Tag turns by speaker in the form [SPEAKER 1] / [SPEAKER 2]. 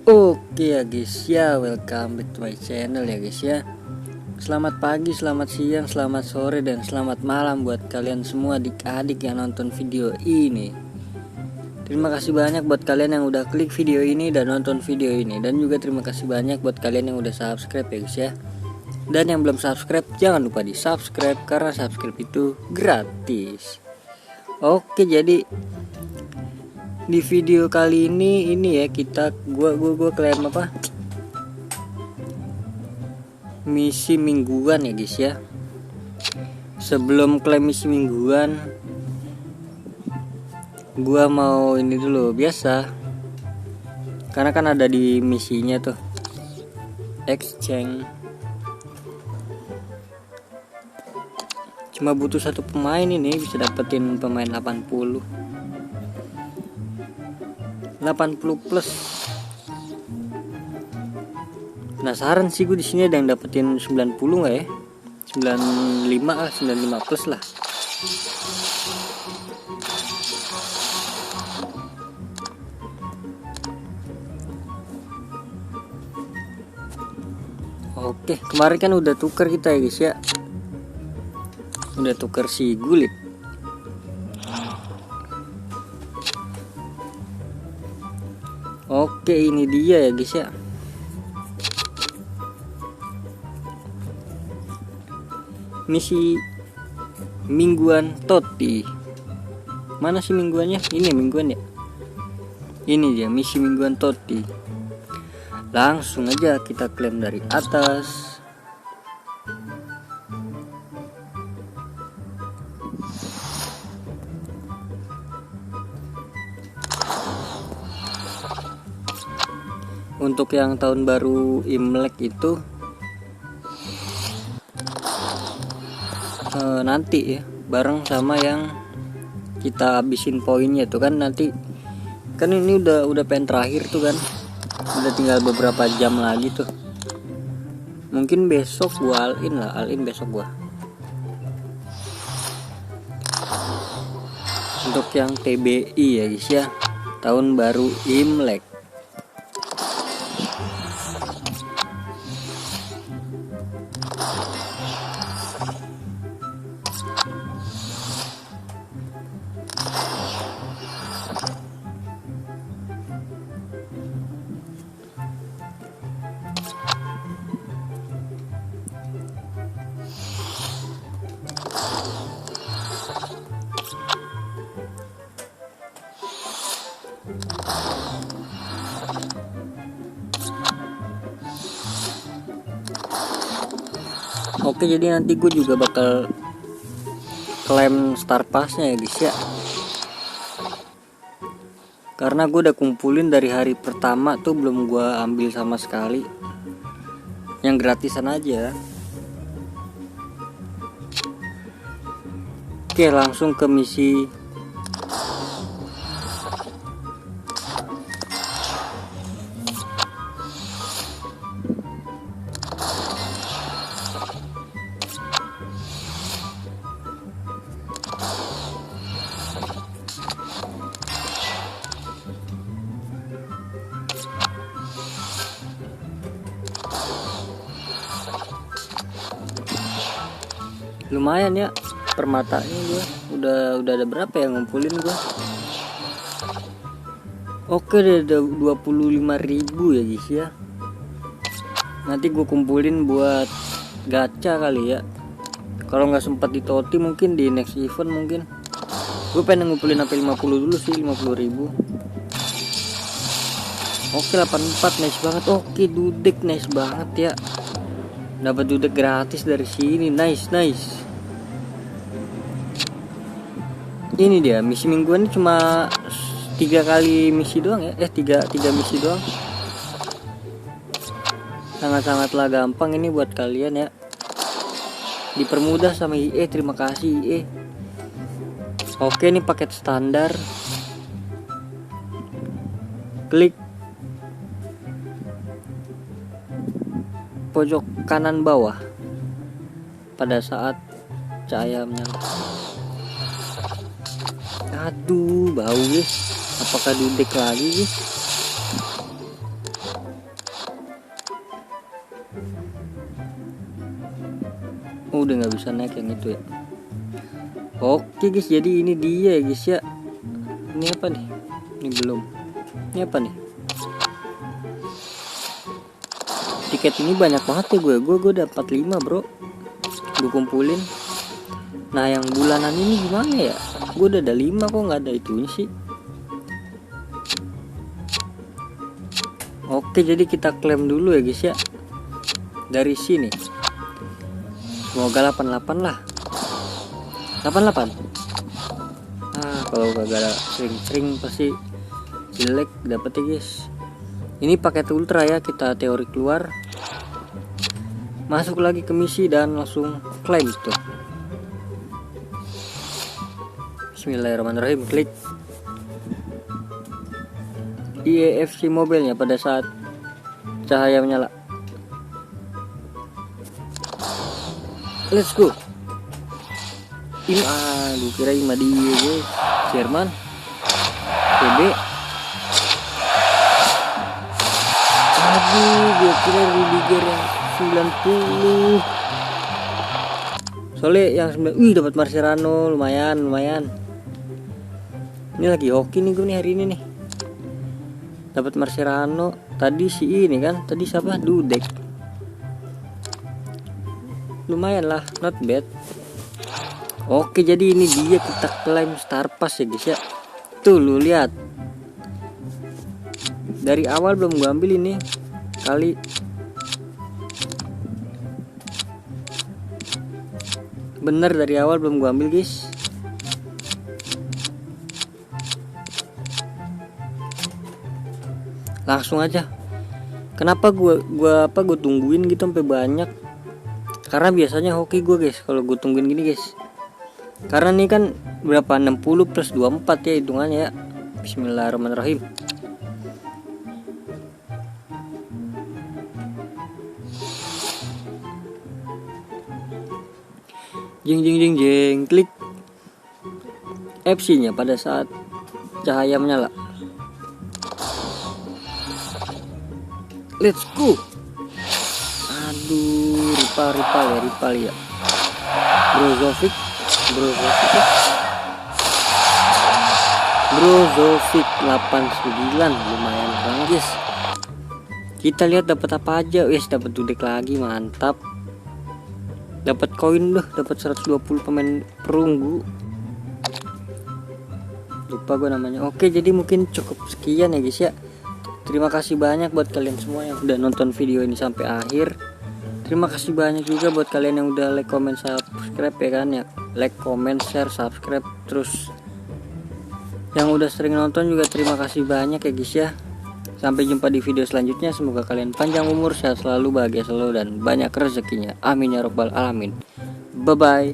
[SPEAKER 1] Oke ya guys ya, welcome back to my channel ya guys ya. Selamat pagi, selamat siang, selamat sore, dan selamat malam buat kalian semua adik-adik yang nonton video ini. Terima kasih banyak buat kalian yang udah klik video ini dan nonton video ini. Dan juga terima kasih banyak buat kalian yang udah subscribe ya guys ya. Dan yang belum subscribe, jangan lupa di subscribe karena subscribe itu gratis. Oke, jadi di video kali ini ya gua klaim apa? Misi mingguan ya guys ya. Sebelum klaim misi mingguan, gua mau ini dulu biasa. Karena kan ada di misinya tuh. Exchange. Cuma butuh satu pemain ini bisa dapetin pemain 80 plus. Penasaran sih gue di sini ada yang dapetin 90 nggak ya? 95 plus lah. Oke, kemarin kan udah tuker kita ya guys ya. Udah tuker si Gullit. Oke, ini dia ya guys ya. Misi mingguan Totti. Mana sih mingguannya? Ini mingguan ya. Ini dia misi mingguan Totti. Langsung aja kita klaim dari atas. Untuk yang tahun baru Imlek itu nanti ya, bareng sama yang kita habisin poinnya tuh kan. Nanti kan ini udah pen terakhir tuh kan, udah tinggal beberapa jam lagi tuh. Mungkin besok gua all in besok gua. Untuk yang TBI ya guys ya, tahun baru Imlek. Oke, jadi nanti gue juga bakal klaim star passnya ya guys ya. Karena gue udah kumpulin dari hari pertama tuh, belum gue ambil sama sekali. Yang gratisan aja. Oke, langsung ke misi lumayan ya permatanya. Gue udah ada berapa yang ngumpulin gue. Oke, ada 25.000 ya guys ya. Nanti gue kumpulin buat gacha kali ya. Kalau nggak sempat di Totti, mungkin di next event mungkin. Gue pengen ngumpulin sampai 50 dulu sih, 50.000. Oke, 84 nice banget. Oke, Dudek nice banget ya. Dapat Dudek gratis dari sini. Nice. Ini dia misi mingguan, ini cuma 3 kali misi doang ya. 3 misi doang. Sangat-sangatlah gampang ini buat kalian ya. Dipermudah sama IE, terima kasih IE. Oke, ini paket standar. Klik pojok kanan bawah pada saat cahaya menyala. Aduh, bau guys. Apakah Dudek lagi guys? Oh, udah nggak bisa naik yang itu ya. Oke guys, jadi ini dia ya guys ya. Ini apa nih? Ini belum. Ini apa nih? Tiket ini banyak banget ya gue dapat 5 bro. Gue kumpulin. Nah yang bulanan ini gimana ya? Gue udah ada 5 kok nggak ada itunya sih. Oke, jadi kita klaim dulu ya guys ya. Dari sini. Semoga 88 lah. 88. Kalau gak ada sering-sering pasti jelek dapet ya guys. Ini paket ultra ya, kita teori keluar. Masuk lagi ke misi dan langsung klaim tuh. Bismillahirrahmanirrahim, klik IEFC mobilnya pada saat cahaya menyala. Let's go. Ini gue kira ima dia guys. Jerman PB. Aduh, gue kira Rudiger yang 90. Soalnya yang 9, dapat Mascherano, lumayan. Ini lagi hoki nih gue nih hari ini nih. Dapat Mascherano, tadi si ini kan, tadi siapa? Dudek. Lumayan lah, not bad. Oke, jadi ini dia kita klaim Star Pass ya guys ya. Tuh lu lihat. Dari awal belum gua ambil ini. Kali bener dari awal belum gua ambil guys. Langsung aja. Kenapa gua tungguin gitu sampai banyak? Karena biasanya hoki gue guys kalau gue tungguin gini guys. Karena ini kan berapa, 60 plus 24 ya hitungannya ya. Bismillahirrahmanirrahim. Jeng, klik FC nya pada saat cahaya menyala. Let's go. Aduh, rival ya. Brozovic 89, lumayan banget guys. Kita lihat dapat apa aja. Wes, dapat Dudek lagi, mantap. Dapat koin loh, dapat 120 pemain perunggu. Lupa gue namanya. Oke, jadi mungkin cukup sekian ya guys ya. Terima kasih banyak buat kalian semua yang udah nonton video ini sampai akhir. Terima kasih banyak juga buat kalian yang udah like, comment, subscribe ya kan ya. Like, comment, share, subscribe. Terus yang udah sering nonton juga terima kasih banyak ya guys ya. Sampai jumpa di video selanjutnya. Semoga kalian panjang umur, sehat selalu, bahagia selalu, dan banyak rezekinya. Amin ya robbal alamin. Bye bye.